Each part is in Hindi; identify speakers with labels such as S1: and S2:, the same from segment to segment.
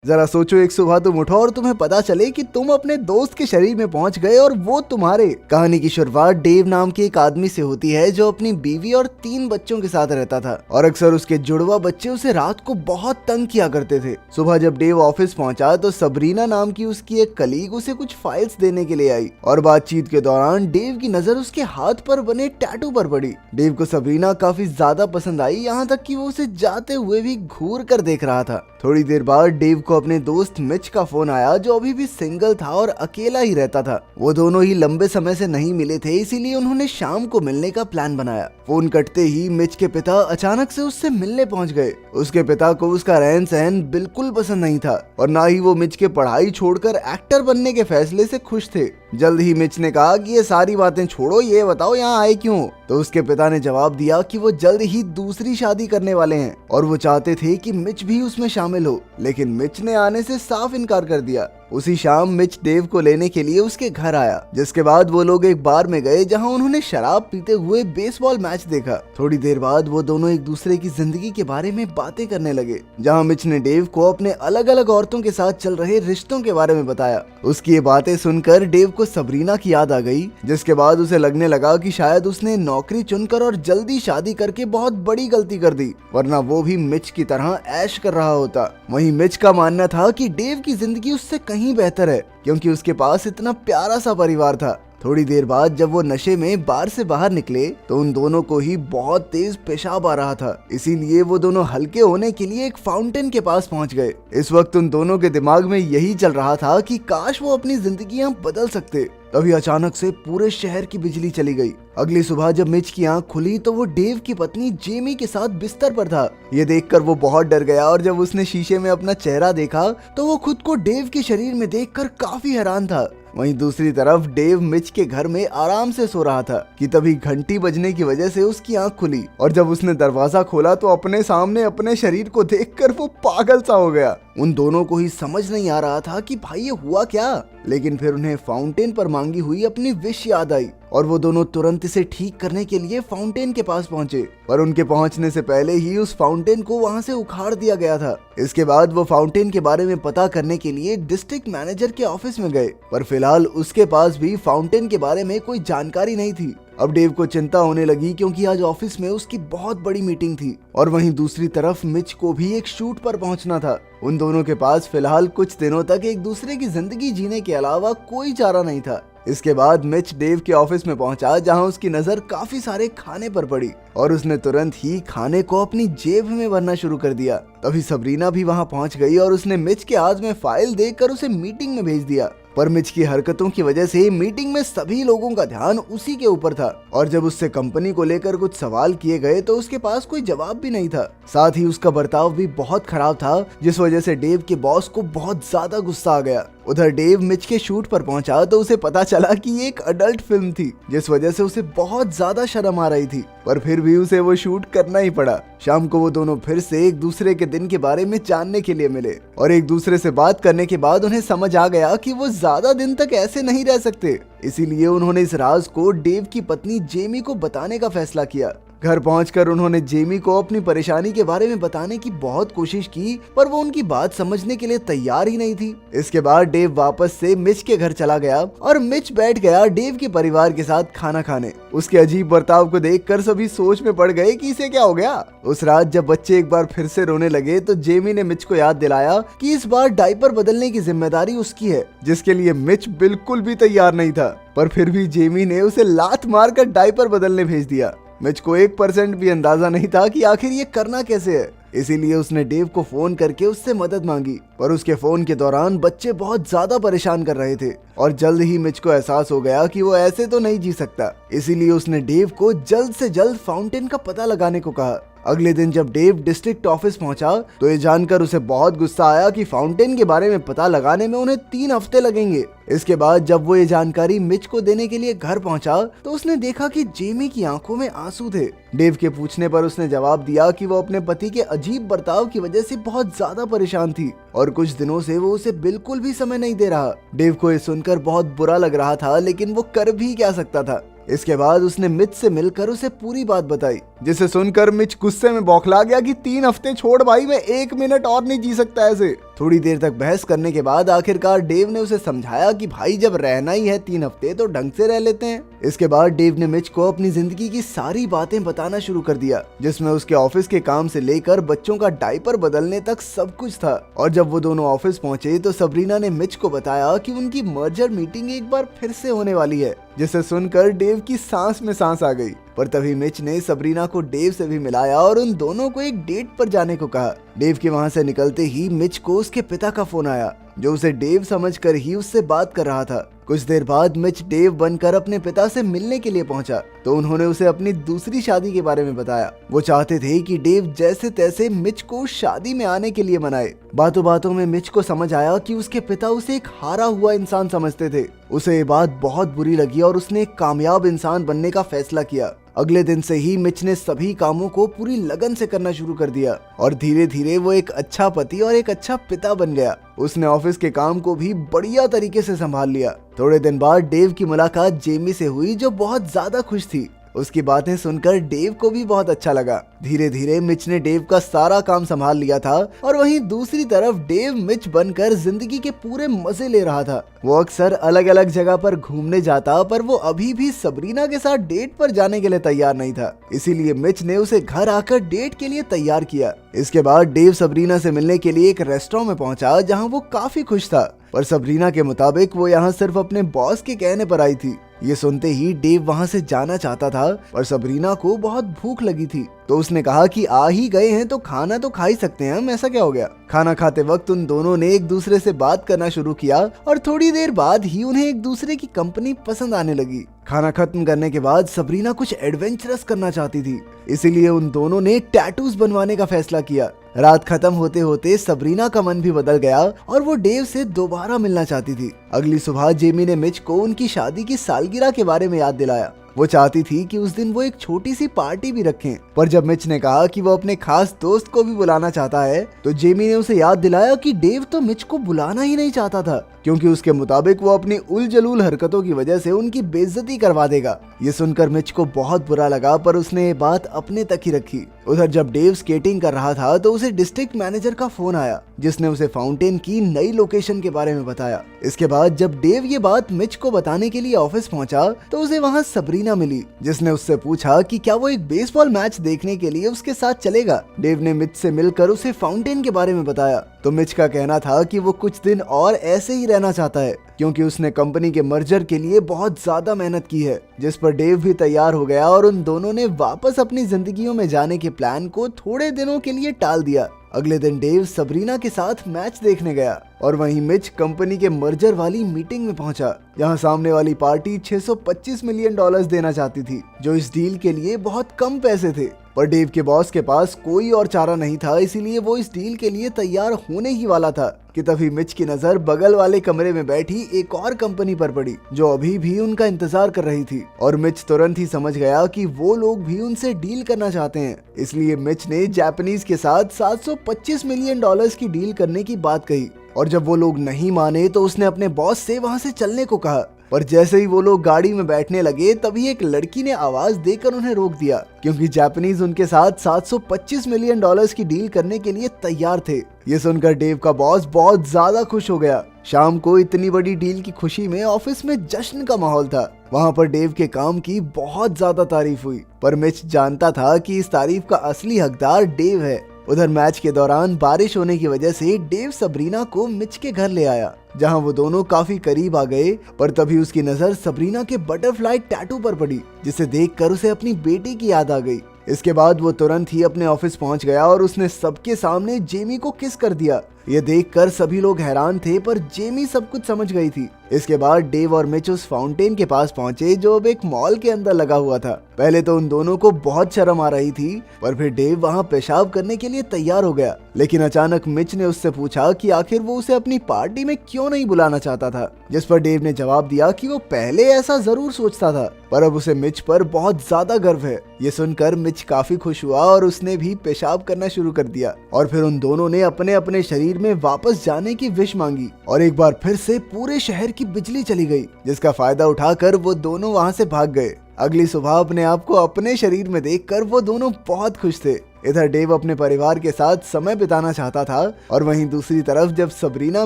S1: जरा सोचो, एक सुबह तुम उठो और तुम्हें पता चले कि तुम अपने दोस्त के शरीर में पहुंच गए और वो तुम्हारे। कहानी की शुरुआत डेव नाम के एक आदमी से होती है जो अपनी बीवी और 3 बच्चों के साथ रहता था और अक्सर उसके जुड़वा बच्चे उसे रात को बहुत तंग किया करते थे। सुबह जब डेव ऑफिस पहुंचा तो सबरीना नाम की उसकी एक कलीग उसे कुछ फाइल्स देने के लिए आई और बातचीत के दौरान डेव की नजर उसके हाथ पर बने टैटू पर पड़ी। डेव को सबरीना काफी ज्यादा पसंद आई, यहाँ तक कि वो उसे जाते हुए भी घूर कर देख रहा था। थोड़ी देर बाद डेव को अपने दोस्त मिच का फोन आया जो अभी भी सिंगल था और अकेला ही रहता था। वो दोनों ही लंबे समय से नहीं मिले थे, इसीलिए उन्होंने शाम को मिलने का प्लान बनाया। फोन कटते ही मिच के पिता अचानक से उससे मिलने पहुंच गए। उसके पिता को उसका रहन सहन बिल्कुल पसंद नहीं था और ना ही वो मिच के पढ़ाई छोड़कर एक्टर बनने के फैसले से खुश थे। जल्द ही मिच ने कहा कि ये सारी बातें छोड़ो, ये बताओ यहाँ आए क्यों। तो उसके पिता ने जवाब दिया कि वो जल्द ही दूसरी शादी करने वाले हैं और वो चाहते थे कि मिच भी उसमें शामिल हो, लेकिन मिच ने आने से साफ इनकार कर दिया। उसी शाम मिच डेव को लेने के लिए उसके घर आया, जिसके बाद वो लोग एक बार में गए जहां उन्होंने शराब पीते हुए बेसबॉल मैच देखा। थोड़ी देर बाद वो दोनों एक दूसरे की जिंदगी के बारे में बातें करने लगे, जहां मिच ने डेव को अपने अलग अलग औरतों के साथ चल रहे रिश्तों के बारे में बताया। उसकी ये बातें सुनकर डेव को सबरीना की याद आ गई, जिसके बाद उसे लगने लगा कि शायद उसने नौकरी चुनकर और जल्दी शादी करके बहुत बड़ी गलती कर दी, वरना वो भी मिच की तरह ऐश कर रहा होता। वहीं मिच का मानना था कि डेव की जिंदगी उससे कहीं बेहतर है, क्योंकि उसके पास इतना प्यारा सा परिवार था। थोड़ी देर बाद जब वो नशे में बार से बाहर निकले तो उन दोनों को ही बहुत तेज पेशाब आ रहा था, इसीलिए वो दोनों हल्के होने के लिए एक फाउंटेन के पास पहुंच गए। इस वक्त उन दोनों के दिमाग में यही चल रहा था कि काश वो अपनी जिंदगियां बदल सकते। तभी अचानक से पूरे शहर की बिजली चली गई। अगली सुबह जब मिच की आंख खुली तो वो डेव की पत्नी जेमी के साथ बिस्तर पर था। ये देखकर वो बहुत डर गया और जब उसने शीशे में अपना चेहरा देखा तो वो खुद को डेव के शरीर में देखकर काफी हैरान था। वहीं दूसरी तरफ डेव मिच के घर में आराम से सो रहा था कि तभी घंटी बजने की वजह से उसकी आंख खुली और जब उसने दरवाजा खोला तो अपने सामने अपने शरीर को देखकर वो पागल सा हो गया। उन दोनों को ही समझ नहीं आ रहा था कि भाई ये हुआ क्या, लेकिन फिर उन्हें फाउंटेन पर मांगी हुई अपनी विश याद आई और वो दोनों तुरंत इसे ठीक करने के लिए फाउंटेन के पास पहुंचे, पर उनके पहुंचने से पहले ही उस फाउंटेन को वहां से उखाड़ दिया गया था। इसके बाद वो फाउंटेन के बारे में पता करने के लिए डिस्ट्रिक्ट मैनेजर के ऑफिस में गए, पर फिलहाल उसके पास भी फाउंटेन के बारे में कोई जानकारी नहीं थी। अब डेव को चिंता होने लगी क्योंकि आज ऑफिस में उसकी बहुत बड़ी मीटिंग थी और वहीं दूसरी तरफ मिच को भी एक शूट पर पहुंचना था। उन दोनों के पास फिलहाल कुछ दिनों तक एक दूसरे की जिंदगी जीने के अलावा कोई चारा नहीं था। इसके बाद मिच डेव के ऑफिस में पहुंचा, जहां उसकी नजर काफी सारे खाने पर पड़ी और उसने तुरंत ही खाने को अपनी जेब में भरना शुरू कर दिया। तभी सबरीना भी वहां पहुंच गई और उसने मिच के हाथ में फाइल देखकर उसे मीटिंग में भेज दिया। पर मिच की हरकतों की वजह से मीटिंग में सभी लोगों का ध्यान उसी के ऊपर था और जब उससे कंपनी को लेकर कुछ सवाल किए गए तो उसके पास कोई जवाब भी नहीं था। साथ ही उसका बर्ताव भी बहुत खराब था, जिस वजह से डेव के बॉस को बहुत ज्यादा गुस्सा आ गया। उधर डेव मिच के शूट पर पहुंचा तो उसे पता चला कि ये एक अडल्ट फिल्म थी, जिस वजह से उसे बहुत ज्यादा शर्म आ रही थी, पर फिर भी उसे वो शूट करना ही पड़ा। शाम को वो दोनों फिर से एक दूसरे के दिन के बारे में जानने के लिए मिले और एक दूसरे से बात करने के बाद उन्हें समझ आ गया कि वो ज्यादा दिन तक ऐसे नहीं रह सकते। इसीलिए उन्होंने इस राज को डेव की पत्नी जेमी को बताने का फैसला किया। घर पहुंचकर उन्होंने जेमी को अपनी परेशानी के बारे में बताने की बहुत कोशिश की, पर वो उनकी बात समझने के लिए तैयार ही नहीं थी। इसके बाद डेव वापस से मिच के घर चला गया और मिच बैठ गया डेव के परिवार के साथ खाना खाने। उसके अजीब बर्ताव को देखकर सभी सोच में पड़ गए कि इसे क्या हो गया। उस रात जब बच्चे एक बार फिर से रोने लगे तो जेमी ने मिच को याद दिलाया कि इस बार डायपर बदलने की जिम्मेदारी उसकी है, जिसके लिए मिच बिल्कुल भी तैयार नहीं था, पर फिर भी जेमी ने उसे लात मारकर डायपर बदलने भेज दिया। मिच को 1% भी अंदाजा नहीं था कि आखिर ये करना कैसे है, इसीलिए उसने डेव को फोन करके उससे मदद मांगी, पर उसके फोन के दौरान बच्चे बहुत ज्यादा परेशान कर रहे थे और जल्द ही मिच को एहसास हो गया कि वो ऐसे तो नहीं जी सकता। इसीलिए उसने डेव को जल्द से जल्द फाउंटेन का पता लगाने को कहा। अगले दिन जब डेव डिस्ट्रिक्ट ऑफिस पहुंचा तो ये जानकर उसे बहुत गुस्सा आया कि फाउंटेन के बारे में पता लगाने में उन्हें 3 हफ्ते लगेंगे। इसके बाद जब वो ये जानकारी मिच को देने के लिए घर पहुंचा तो उसने देखा कि जेमी की आंखों में आंसू थे। डेव के पूछने पर उसने जवाब दिया कि वो अपने पति के अजीब बर्ताव की वजह से बहुत ज्यादा परेशान थी और कुछ दिनों से वो उसे बिल्कुल भी समय नहीं दे रहा। डेव को ये सुनकर बहुत बुरा लग रहा था, लेकिन वो कर भी क्या सकता था। इसके बाद उसने मिच से मिलकर उसे पूरी बात बताई जिसे सुनकर मिच गुस्से में बौखला गया कि 3 हफ्ते छोड़ भाई, मैं 1 मिनट और नहीं जी सकता ऐसे। थोड़ी देर तक बहस करने के बाद आखिरकार डेव ने उसे समझाया कि भाई जब रहना ही है 3 हफ्ते तो ढंग से रह लेते हैं। इसके बाद डेव ने मिच को अपनी जिंदगी की सारी बातें बताना शुरू कर दिया, जिसमें उसके ऑफिस के काम से लेकर बच्चों का डायपर बदलने तक सब कुछ था। और जब वो दोनों ऑफिस पहुंचे तो सबरीना ने मिच को बताया कि उनकी मर्जर मीटिंग एक बार फिर से होने वाली है, जिसे सुनकर डेव की सांस में सांस आ गई। पर तभी मिच ने सबरीना को डेव से भी मिलाया और उन दोनों को एक डेट पर जाने को कहा। डेव के वहां से निकलते ही मिच को उसके पिता का फोन आया, जो उसे डेव समझकर ही उससे बात कर रहा था। कुछ देर बाद मिच डेव बनकर अपने पिता से मिलने के लिए पहुंचा तो उन्होंने उसे अपनी दूसरी शादी के बारे में बताया। वो चाहते थे कि डेव जैसे तैसे मिच को शादी में आने के लिए मनाए। बातों बातों में मिच को समझ आया कि उसके पिता उसे एक हारा हुआ इंसान समझते थे। उसे ये बात बहुत बुरी लगी और उसने एक कामयाब इंसान बनने का फैसला किया। अगले दिन से ही मिच ने सभी कामों को पूरी लगन से करना शुरू कर दिया और धीरे धीरे वो एक अच्छा पति और एक अच्छा पिता बन गया। उसने ऑफिस के काम को भी बढ़िया तरीके से संभाल लिया। थोड़े दिन बाद डेव की मुलाकात जेमी से हुई, जो बहुत ज्यादा खुश थी। उसकी बातें सुनकर डेव को भी बहुत अच्छा लगा। धीरे धीरे मिच ने डेव का सारा काम संभाल लिया था और वहीं दूसरी तरफ डेव मिच बनकर जिंदगी के पूरे मजे ले रहा था। वो अक्सर अलग अलग जगह पर घूमने जाता, पर वो अभी भी सबरीना के साथ डेट पर जाने के लिए तैयार नहीं था। इसीलिए मिच ने उसे घर आकर डेट के लिए तैयार किया। इसके बाद डेव सबरीना से मिलने के लिए एक रेस्टोरेंट में पहुंचा, जहां वो काफी खुश था। पर सबरीना के मुताबिक वो यहाँ सिर्फ अपने बॉस के कहने पर आई थी। ये सुनते ही डेव वहाँ से जाना चाहता था, पर सबरीना को बहुत भूख लगी थी तो उसने कहा कि आ ही गए हैं तो खाना तो खा ही सकते हैं हम, ऐसा क्या हो गया। खाना खाते वक्त उन दोनों ने एक दूसरे से बात करना शुरू किया और थोड़ी देर बाद ही उन्हें एक दूसरे की कंपनी पसंद आने लगी। खाना खत्म करने के बाद सबरीना कुछ एडवेंचरस करना चाहती थी, इसीलिए उन दोनों ने टैटूज बनवाने का फैसला किया। रात खत्म होते होते सबरीना का मन भी बदल गया और वो डेव से दोबारा मिलना चाहती थी। अगली सुबह जेमी ने मिच को उनकी शादी की सालगिरह के बारे में याद दिलाया। वो चाहती थी कि उस दिन वो एक छोटी सी पार्टी भी रखें, पर जब मिच ने कहा कि वो अपने खास दोस्त को भी बुलाना चाहता है तो जेमी ने उसे याद दिलाया कि डेव तो मिच को बुलाना ही नहीं चाहता था, क्योंकि उसके मुताबिक वो अपनी उलझलूल हरकतों की वजह से उनकी बेइज्जती करवा देगा। ये सुनकर मिच को बहुत बुरा लगा, पर उसने ये बात अपने तक ही रखी। उधर जब डेव स्केटिंग कर रहा था तो उसे डिस्ट्रिक्ट मैनेजर का फोन आया, जिसने उसे फाउंटेन की नई लोकेशन के बारे में बताया। इसके बाद जब डेव ये बात मिच को बताने के लिए ऑफिस पहुंचा तो उसे वहां सबरीना मिली, जिसने उससे पूछा कि क्या वो एक बेसबॉल मैच देखने के लिए उसके साथ चलेगा। डेव ने मिच से मिलकर उसे फाउंटेन के बारे में बताया तो मिच का कहना था कि वो कुछ दिन और ऐसे ही रहना चाहता है, क्योंकि उसने कंपनी के मर्जर के लिए बहुत ज्यादा मेहनत की है। जिस पर डेव भी तैयार हो गया और उन दोनों ने वापस अपनी जिंदगियों में जाने के प्लान को थोड़े दिनों के लिए टाल दिया। अगले दिन डेव सबरीना के साथ मैच देखने गया और वहीं मिच कंपनी के मर्जर वाली मीटिंग में पहुंचा, जहां सामने वाली पार्टी $625 मिलियन देना चाहती थी, जो इस डील के लिए बहुत कम पैसे थे। पर डेव के बॉस के पास कोई और चारा नहीं था, इसीलिए वो इस डील के लिए तैयार होने ही वाला था कि तभी मिच की नजर बगल वाले कमरे में बैठी एक और कंपनी पर पड़ी, जो अभी भी उनका इंतजार कर रही थी। और मिच तुरंत ही समझ गया कि वो लोग भी उनसे डील करना चाहते हैं, इसलिए मिच ने जापानीज के साथ $725 मिलियन की डील करने की बात कही। और जब वो लोग नहीं माने तो उसने अपने बॉस से वहां से चलने को कहा। पर जैसे ही वो लोग गाड़ी में बैठने लगे तभी एक लड़की ने आवाज देकर उन्हें रोक दिया, क्योंकि जापानीज उनके साथ $725 मिलियन की डील करने के लिए तैयार थे। ये सुनकर डेव का बॉस बहुत ज्यादा खुश हो गया। शाम को इतनी बड़ी डील की खुशी में ऑफिस में जश्न का माहौल था। वहाँ पर डेव के काम की बहुत ज्यादा तारीफ हुई, पर मिच जानता था कि इस तारीफ का असली हकदार डेव है। उधर मैच के दौरान बारिश होने की वजह से डेव सबरीना को मिच के घर ले आया, जहां वो दोनों काफी करीब आ गए। पर तभी उसकी नजर सबरीना के बटरफ्लाई टैटू पर पड़ी, जिसे देखकर उसे अपनी बेटी की याद आ गई। इसके बाद वो तुरंत ही अपने ऑफिस पहुंच गया और उसने सबके सामने जेमी को किस कर दिया। ये देखकर सभी लोग हैरान थे, पर जेमी सब कुछ समझ गई थी। इसके बाद डेव और मिच उस फाउंटेन के पास पहुंचे, जो अब एक मॉल के अंदर लगा हुआ था। पहले तो उन दोनों को बहुत शर्म आ रही थी, पर फिर डेव वहां पेशाब करने के लिए तैयार हो गया। लेकिन अचानक मिच ने उससे पूछा कि आखिर वो उसे अपनी पार्टी में क्यों नहीं बुलाना चाहता था, जिस पर डेव ने जवाब दिया कि वो पहले ऐसा जरूर सोचता था, पर अब उसे मिच पर बहुत ज्यादा गर्व है। ये सुनकर मिच काफी खुश हुआ और उसने भी पेशाब करना शुरू कर दिया। और फिर उन दोनों ने अपने अपने शरीर में वापस जाने की विश मांगी और एक बार फिर से पूरे शहर की बिजली चली गई, जिसका फायदा उठाकर वो दोनों वहां से भाग गए। अगली सुबह अपने आप को अपने शरीर में देखकर वो दोनों बहुत खुश थे। इधर डेव अपने परिवार के साथ समय बिताना चाहता था और वहीं दूसरी तरफ जब सबरीना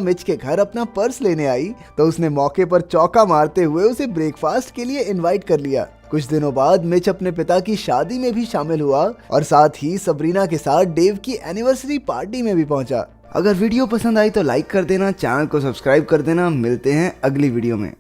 S1: मिच के घर अपना पर्स लेने आई तो उसने मौके पर चौका मारते हुए उसे ब्रेकफास्ट के लिए इनवाइट कर लिया। कुछ दिनों बाद मिच अपने पिता की शादी में भी शामिल हुआ और साथ ही सबरीना के साथ डेव की एनिवर्सरी पार्टी में भी पहुंचा। अगर वीडियो पसंद आई तो लाइक कर देना, चैनल को सब्सक्राइब कर देना। मिलते हैं अगली वीडियो में।